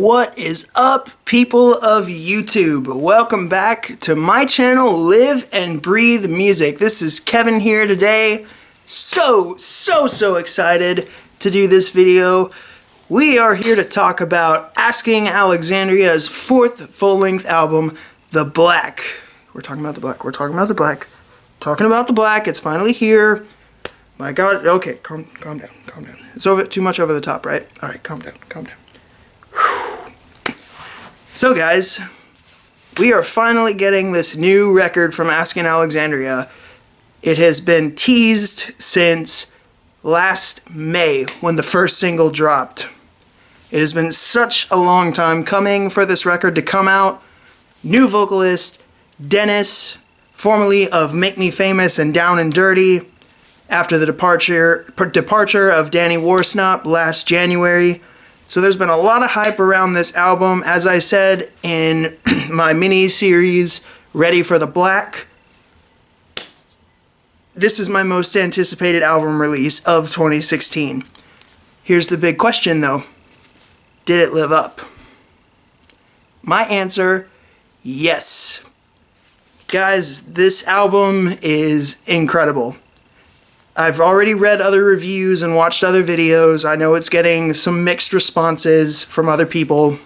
What is up, people of YouTube? Welcome back to my channel, Live and Breathe Music. This is Kevin here today. So excited to do this video. We are here to talk about Asking Alexandria's fourth full-length album, The Black. We're talking about The Black. Talking about The Black. It's finally here. My God. Okay, calm down. It's too much over the top, right? All right, calm down. So guys, we are finally getting this new record from Asking Alexandria. It has been teased since last May when the first single dropped. It has been such a long time coming for this record to come out. New vocalist Dennis, formerly of Make Me Famous and Down and Dirty, after the departure of Danny Warsnop last January. So there's been a lot of hype around this album. As I said in my mini-series, Ready for the Black, this is my most anticipated album release of 2016. Here's the big question though. Did it live up? My answer, yes. Guys, this album is incredible. I've already read other reviews and watched other videos. I know it's getting some mixed responses from other people.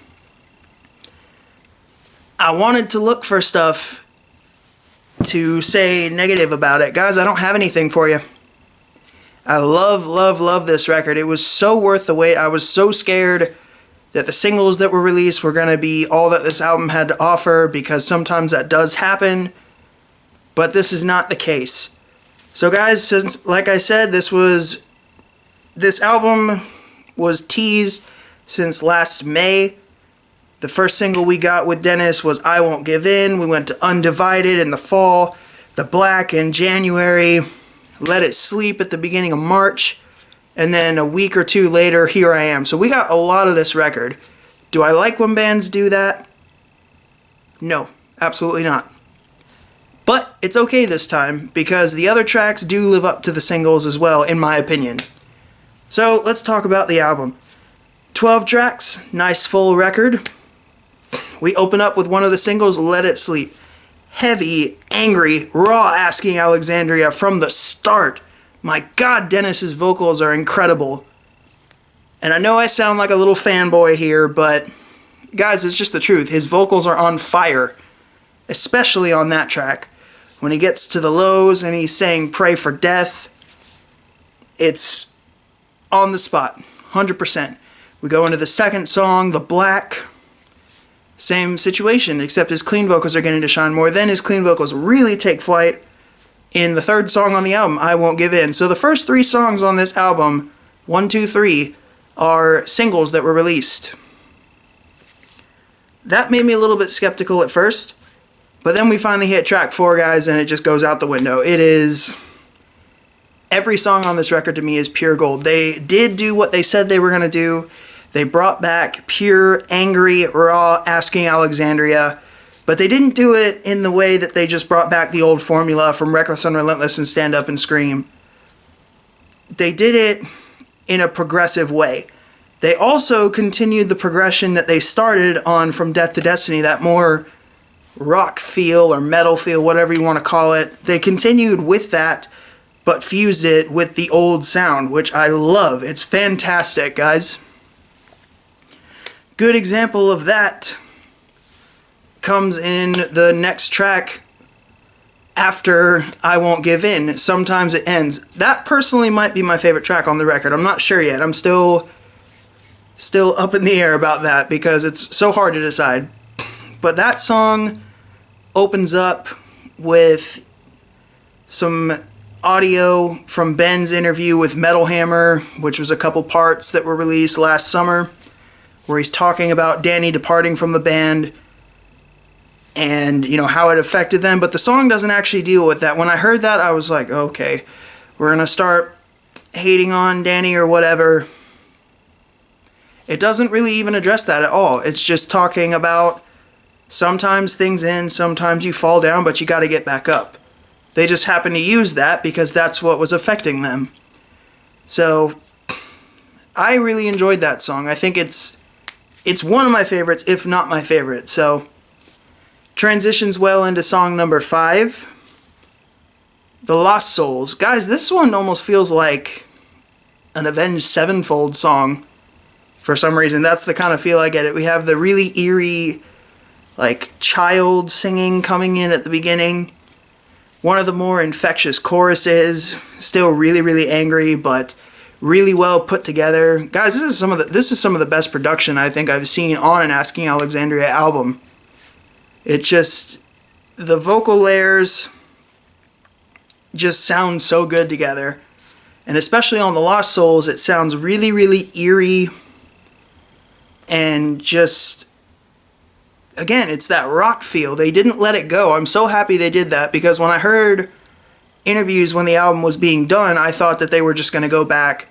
I wanted to look for stuff to say negative about it. Guys, I don't have anything for you. I love this record. It was so worth the wait. I was so scared that the singles that were released were going to be all that this album had to offer, because sometimes that does happen, but this is not the case. So guys, since, like I said, this album was teased since last May. The first single we got with Dennis was I Won't Give In. We went to Undivided in the fall, The Black in January, Let It Sleep at the beginning of March, and then a week or two later, Here I Am. So we got a lot of this record. Do I like when bands do that? No, absolutely not. But it's okay this time, because the other tracks do live up to the singles as well, in my opinion. So let's talk about the album. 12 tracks, nice full record. We open up with one of the singles, Let It Sleep. Heavy, angry, raw Asking Alexandria from the start. My God, Dennis's vocals are incredible. And I know I sound like a little fanboy here, but guys, it's just the truth. His vocals are on fire, especially on that track. When he gets to the lows and he's saying Pray for Death, it's on the spot, 100%. We go into the second song, The Black. Same situation, except his clean vocals are getting to shine more. Then his clean vocals really take flight in the third song on the album, I Won't Give In. So the first three songs on this album, 1, 2, 3, are singles that were released. That made me a little bit skeptical at first. But then we finally hit track 4, guys, and it just goes out the window. It is... Every song on this record to me is pure gold. They did do what they said they were going to do. They brought back pure, angry, raw Asking Alexandria. But they didn't do it in the way that they just brought back the old formula from Reckless and Relentless and Stand Up and Scream. They did it in a progressive way. They also continued the progression that they started on From Death to Destiny, that more rock feel or metal feel, whatever you want to call it. They continued with that, but fused it with the old sound, which I love. It's fantastic, guys. Good example of that comes in the next track after I Won't Give In, Sometimes It Ends. That personally might be my favorite track on the record. I'm not sure yet. I'm still up in the air about that because it's so hard to decide. But that song opens up with some audio from Ben's interview with Metal Hammer, which was a couple parts that were released last summer, where he's talking about Danny departing from the band and, you know, how it affected them. But the song doesn't actually deal with that. When I heard that, I was like, okay, we're going to start hating on Danny or whatever. It doesn't really even address that at all. It's just talking about sometimes things end, sometimes you fall down, but you got to get back up. They just happen to use that because that's what was affecting them. So I really enjoyed that song. I think it's it's one of my favorites, if not my favorite. So, transitions well into song number 5. The Lost Souls. Guys, this one almost feels like an Avenged Sevenfold song. For some reason, that's the kind of feel I get it. We have the really eerie, like, child singing coming in at the beginning. One of the more infectious choruses. Still really, really angry, but really well put together. Guys, this is some of the best production I think I've seen on an Asking Alexandria album. It just, the vocal layers just sound so good together. And especially on The Lost Souls, it sounds really, really eerie. And just, again, it's that rock feel. They didn't let it go. I'm so happy they did that, because when I heard interviews when the album was being done, I thought that they were just going to go back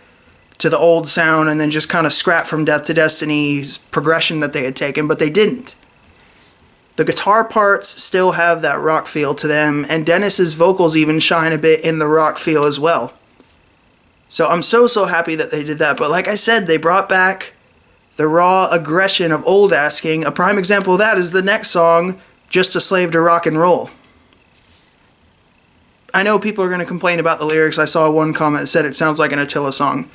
to the old sound and then just kind of scrap from Death to Destiny's progression that they had taken, but they didn't. The guitar parts still have that rock feel to them, and Dennis's vocals even shine a bit in the rock feel as well. So I'm so happy that they did that. But like I said, they brought back the raw aggression of old Asking. A prime example of that is the next song, Just a Slave to Rock and Roll. I know people are going to complain about the lyrics. I saw one comment that said it sounds like an Attila song.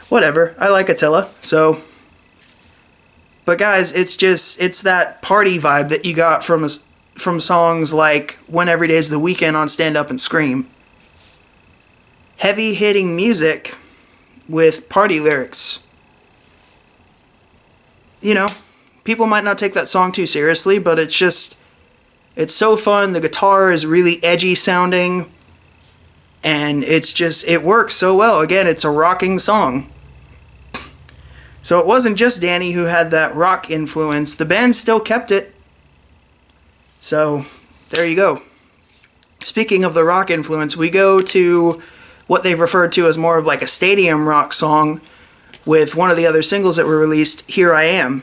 Whatever, I like Attila, so... But guys, it's that party vibe that you got from songs like When Every Day's the Weekend on Stand Up and Scream. Heavy-hitting music with party lyrics. You know, people might not take that song too seriously, but it's so fun. The guitar is really edgy sounding, and it works so well. Again, it's a rocking song. So it wasn't just Danny who had that rock influence. The band still kept it. So, there you go. Speaking of the rock influence, we go to what they've referred to as more of like a stadium rock song with one of the other singles that were released, Here I Am.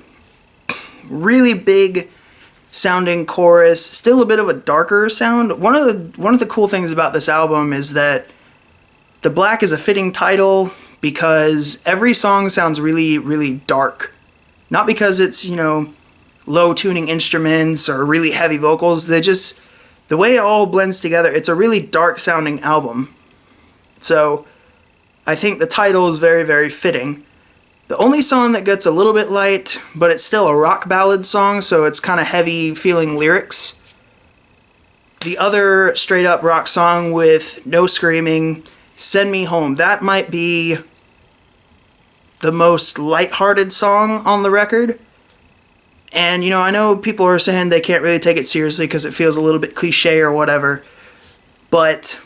Really big sounding chorus, still a bit of a darker sound. One of the cool things about this album is that the black is a fitting title, because every song sounds really, really dark. Not because it's, low tuning instruments or really heavy vocals. The way it all blends together, it's a really dark sounding album. So, I think the title is very, very fitting. The only song that gets a little bit light, but it's still a rock ballad song, so it's kind of heavy feeling lyrics. The other straight up rock song with no screaming, Send Me Home. That might be the most lighthearted song on the record. And, I know people are saying they can't really take it seriously because it feels a little bit cliche or whatever. But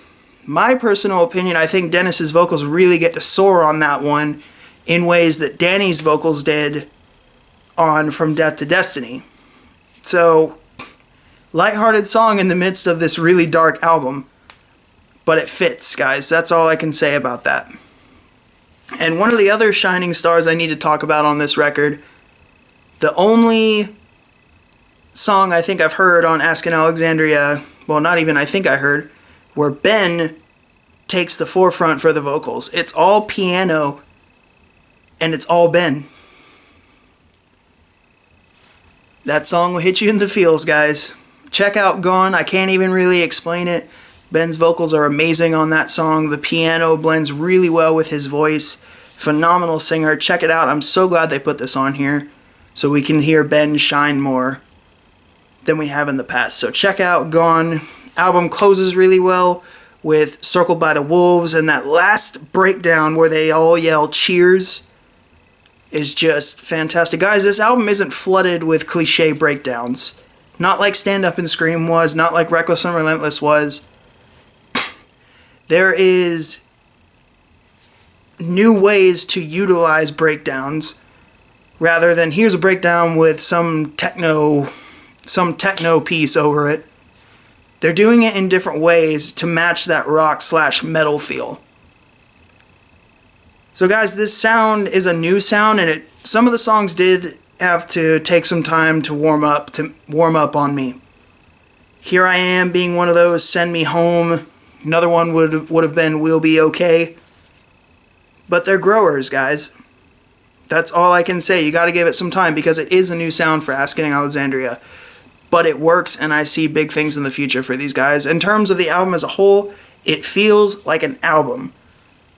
my personal opinion, I think Dennis's vocals really get to soar on that one in ways that Danny's vocals did on From Death to Destiny. So, lighthearted song in the midst of this really dark album. But it fits, guys. That's all I can say about that. And one of the other shining stars I need to talk about on this record, the only song I think I've heard on Asking Alexandria, well, not even I think I heard, where Ben takes the forefront for the vocals. It's all piano, and it's all Ben. That song will hit you in the feels, guys. Check out Gone. I can't even really explain it. Ben's vocals are amazing on that song. The piano blends really well with his voice. Phenomenal singer. Check it out. I'm so glad they put this on here so we can hear Ben shine more than we have in the past. So check out Gone. Album closes really well with Circled by the Wolves, and that last breakdown where they all yell cheers is just fantastic. Guys, this album isn't flooded with cliche breakdowns. Not like Stand Up and Scream was, not like Reckless and Relentless was. There is new ways to utilize breakdowns rather than here's a breakdown with some techno piece over it. They're doing it in different ways to match that rock/metal feel. So guys, this sound is a new sound, and some of the songs did have to take some time to warm up on me. Here I Am being one of those, Send Me Home. Another one would have been We'll Be Okay. But they're growers, guys. That's all I can say. You got to give it some time because it is a new sound for Asking Alexandria. But it works, and I see big things in the future for these guys. In terms of the album as a whole, it feels like an album.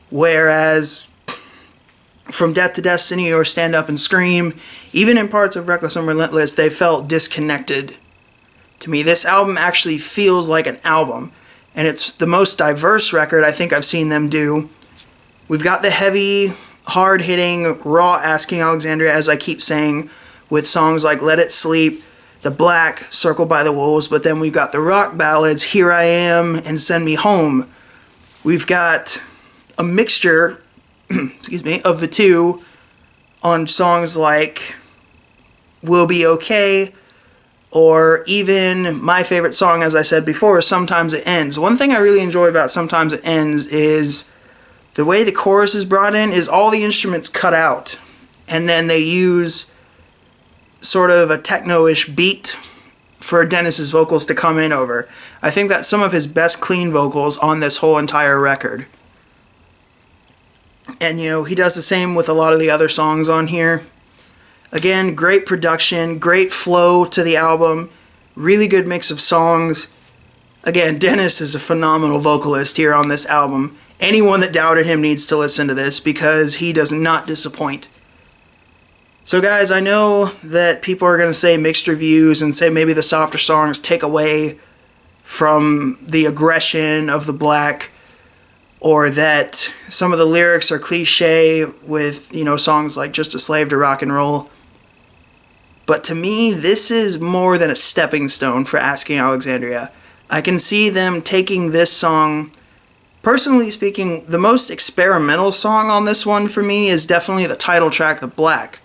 Whereas from Death to Destiny or Stand Up and Scream, even in parts of Reckless and Relentless, they felt disconnected. To me, this album actually feels like an album. And it's the most diverse record I think I've seen them do. We've got the heavy, hard-hitting, raw Asking Alexandria, as I keep saying, with songs like Let It Sleep, The Black, Circled by the Wolves, but then we've got the rock ballads, Here I Am, and Send Me Home. We've got a mixture, excuse me, of the two on songs like We'll Be Okay, or even my favorite song, as I said before, Sometimes It Ends. One thing I really enjoy about Sometimes It Ends is the way the chorus is brought in is all the instruments cut out, and then they use sort of a techno-ish beat for Dennis's vocals to come in over. I think that's some of his best clean vocals on this whole entire record. And, you know, he does the same with a lot of the other songs on here. Again, great production, great flow to the album, really good mix of songs. Again, Dennis is a phenomenal vocalist here on this album. Anyone that doubted him needs to listen to this because he does not disappoint. So guys, I know that people are going to say mixed reviews and say maybe the softer songs take away from the aggression of the Black, or that some of the lyrics are cliche with, you know, songs like Just a Slave to Rock and Roll. But to me, this is more than a stepping stone for Asking Alexandria. I can see them taking this song. Personally speaking, the most experimental song on this one for me is definitely the title track, The Black.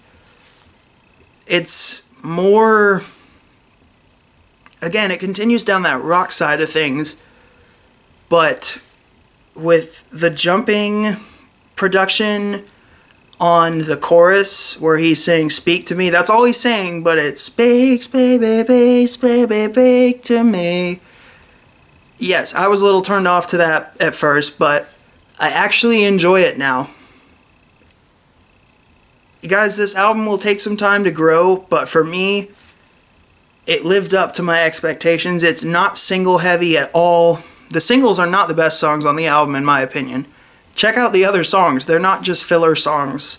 It's more, again, it continues down that rock side of things, but with the jumping production on the chorus where he's saying "Speak to me," that's all he's saying, but it speaks, baby, speak to me. Yes, I was a little turned off to that at first, but I actually enjoy it now. You guys, this album will take some time to grow, but for me, it lived up to my expectations. It's not single heavy at all. The singles are not the best songs on the album, in my opinion. Check out the other songs. They're not just filler songs.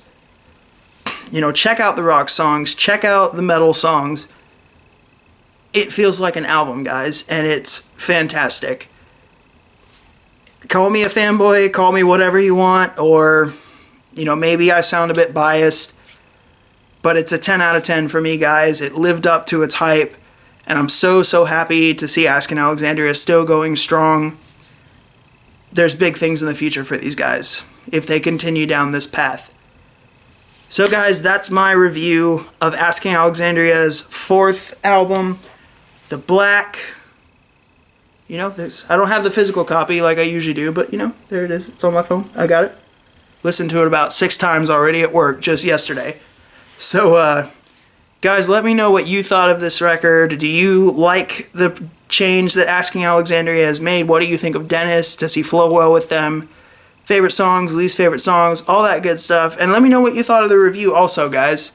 You know, check out the rock songs. Check out the metal songs. It feels like an album, guys, and it's fantastic. Call me a fanboy, call me whatever you want, or, you know, maybe I sound a bit biased, but it's a 10 out of 10 for me, guys. It lived up to its hype, and I'm so happy to see Asking Alexandria still going strong. There's big things in the future for these guys if they continue down this path. So guys, that's my review of Asking Alexandria's 4th album, The Black. You know, I don't have the physical copy like I usually do, but you know, there it is. It's on my phone. I got it. Listened to it about 6 times already at work just yesterday. So, guys, let me know what you thought of this record. Do you like the change that Asking Alexandria has made? What do you think of Dennis? Does he flow well with them? Favorite songs, least favorite songs, all that good stuff. And let me know what you thought of the review also, guys.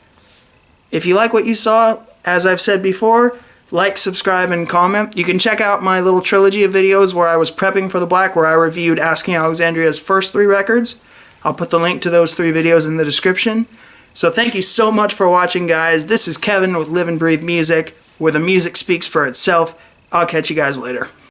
If you like what you saw, as I've said before, like, subscribe, and comment. You can check out my little trilogy of videos where I was prepping for The Black, where I reviewed Asking Alexandria's first 3 records. I'll put the link to those 3 videos in the description. So thank you so much for watching, guys. This is Kevin with Live and Breathe Music, where the music speaks for itself. I'll catch you guys later.